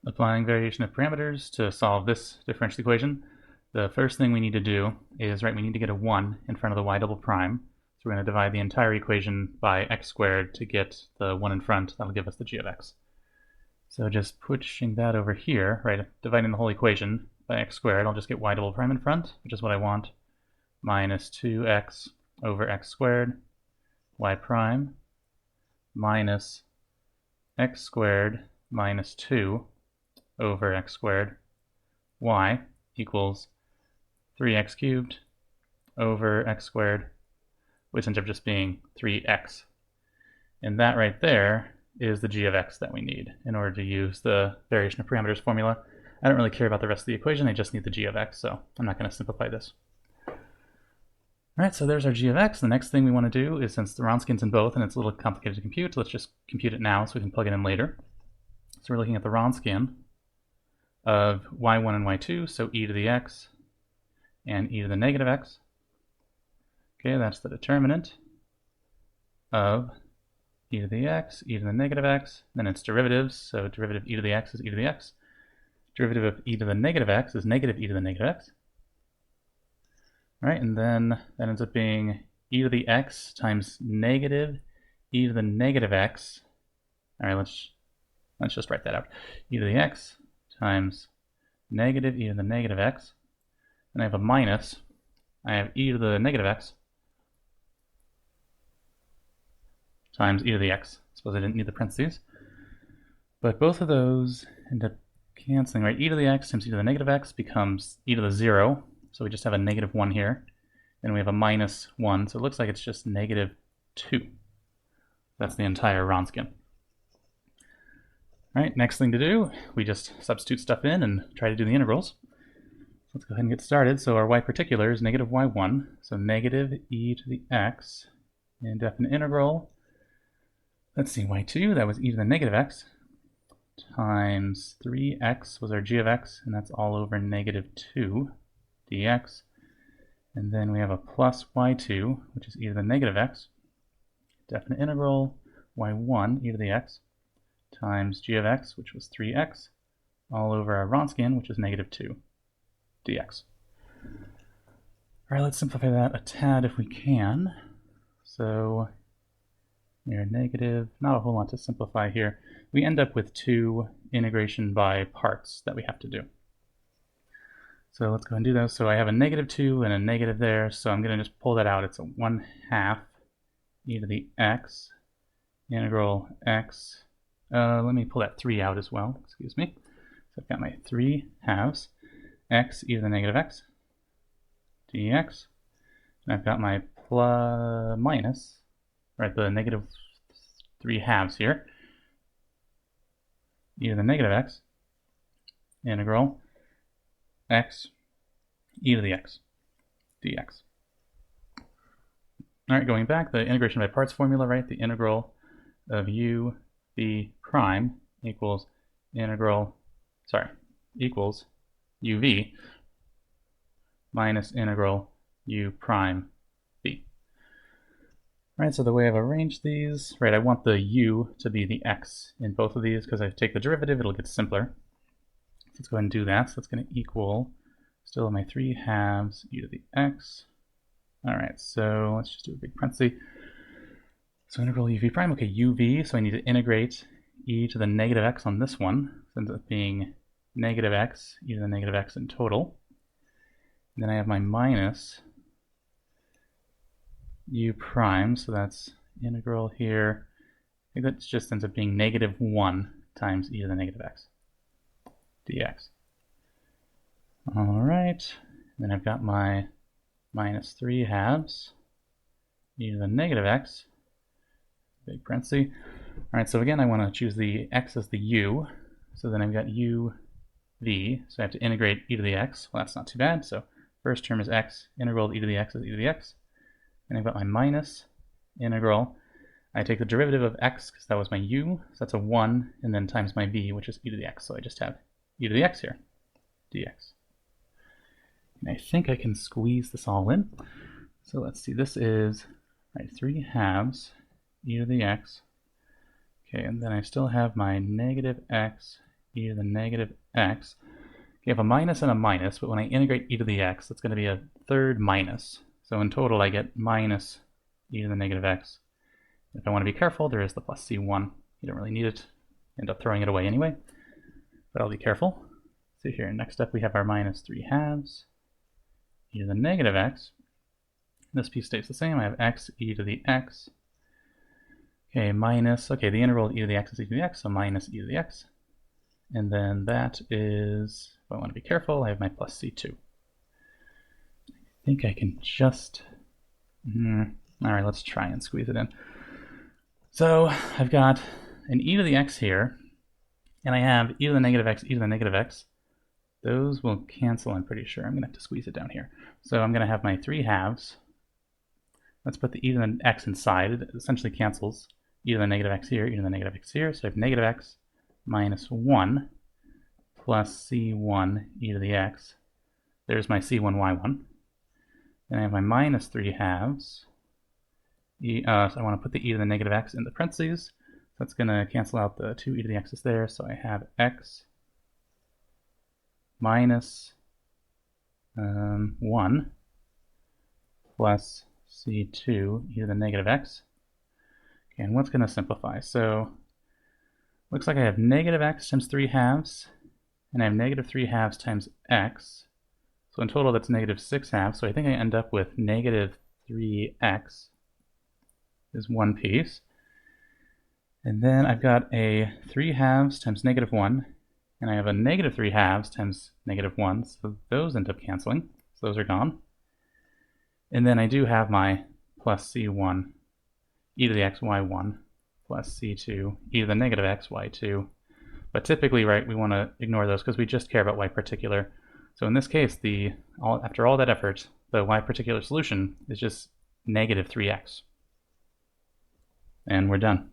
Applying variation of parameters to solve this differential equation, the first thing we need to do is, we need to get a 1 in front of the y double prime. So we're going to divide the entire equation by x squared to get the 1 in front. That'll give us the g of x. So just pushing that over here, dividing the whole equation by x squared, I'll just get y double prime in front, which is what I want, minus 2x over x squared, y prime, minus x squared minus 2 over x squared, y equals 3x cubed over x squared, which ends up just being 3x. And that right there is the g of x that we need in order to use the variation of parameters formula. I don't really care about the rest of the equation, I just need the g of x, so I'm not going to simplify this. Alright, so there's our g of x. The next thing we want to do is, since the Wronskian's in both and it's a little complicated to compute, let's just compute it now so we can plug it in later. So we're looking at the Wronskian of y1 and y2, so e to the x and e to the negative x. Okay, that's the determinant of e to the x, e to the negative x, then its derivatives, so derivative e to the x is e to the x. Derivative of e to the negative x is negative e to the negative x. Alright, and then that ends up being e to the x times negative e to the negative x. Alright, let's just write that out. E to the x times negative e to the negative x. And I have a minus. I have e to the negative x times e to the x. I suppose I didn't need the parentheses. But both of those end up canceling, right? E to the x times e to the negative x becomes e to the 0. So we just have a negative 1 here. And we have a minus 1. So it looks like it's just negative 2. That's the entire Wronskian. Alright, next thing to do, we just substitute stuff in and try to do the integrals. Let's go ahead and get started. So our y particular is negative y1, so negative e to the x, indefinite integral. Let's see, y2, that was e to the negative x, times 3x was our g of x, and that's all over negative 2 dx. And then we have a plus y2, which is e to the negative x, definite integral y1 e to the x, times g of x, which was 3x, all over our Wronskian, which is negative 2 dx. Alright, let's simplify that a tad if we can. So we're negative, not a whole lot to simplify here. We end up with 2 integration by parts that we have to do. So let's go ahead and do those. So I have a negative 2 and a negative there, so I'm going to just pull that out. It's a 1/2 e to the x integral x. Let me pull that 3 out as well, excuse me. So I've got my 3/2 x e to the negative x dx. And I've got my minus, the negative 3/2 here, e to the negative x integral x e to the x dx. Alright, going back, the integration by parts formula, the integral of u v prime equals equals uv minus integral u prime v. Alright, so the way I've arranged these, I want the u to be the x in both of these, because if I take the derivative, it'll get simpler. So let's go ahead and do that. So that's going to equal still my 3/2 e to the x. Alright, so let's just do a big parenthesis. So integral uv prime, okay, uv, so I need to integrate e to the negative x on this one. So it ends up being negative x e to the negative x in total. And then I have my minus u prime, so that's integral here. I think that just ends up being negative 1 times e to the negative x dx. Alright, then I've got my minus 3/2 e to the negative x, big parenthesis. Alright, so again I want to choose the x as the u, so then I've got u v, so I have to integrate e to the x. Well, that's not too bad, so first term is x, integral of e to the x is e to the x. And I've got my minus integral. I take the derivative of x, because that was my u, so that's a 1, and then times my v, which is e to the x. So I just have e to the x here, dx. And I think I can squeeze this all in. So let's see, this is 3/2 e to the x. Okay, and then I still have my negative x e to the negative x. Okay, I have a minus and a minus, but when I integrate e to the x, that's going to be a third minus. So in total, I get minus e to the negative x. If I want to be careful, there is the plus c1. You don't really need it. End up throwing it away anyway, but I'll be careful. So here, next up we have our minus 3 halves e to the negative x. This piece stays the same. I have x e to the x. Okay, minus, okay, the integral e to the x is e to the x, so minus e to the x. And then that is, if I want to be careful, I have my plus c2. I think I can just, all right, let's try and squeeze it in. So I've got an e to the x here, and I have e to the negative x, e to the negative x. Those will cancel, I'm pretty sure. I'm going to have to squeeze it down here. So I'm going to have my 3 halves. Let's put the e to the x inside. It essentially cancels e to the negative x here, e to the negative x here. So I have negative x minus 1 plus c1 e to the x. There's my c1, y1. Then I have my minus 3 halves. So I want to put the e to the negative x in the parentheses. So that's going to cancel out the 2 e to the x's there. So I have x minus 1 plus c2 e to the negative x. Okay, and what's going to simplify? So looks like I have negative x times 3 halves, and I have negative 3 halves times x. So in total that's negative 6 halves. So I think I end up with negative 3x is one piece. And then I've got a 3 halves times negative 1, and I have a negative 3 halves times negative 1, so those end up canceling. So those are gone. And then I do have my plus c1 e to the x y1 plus c2 e to the negative x y2. But typically, right, we want to ignore those because we just care about y particular. So in this case, after all that effort, the y particular solution is just negative 3x. And we're done.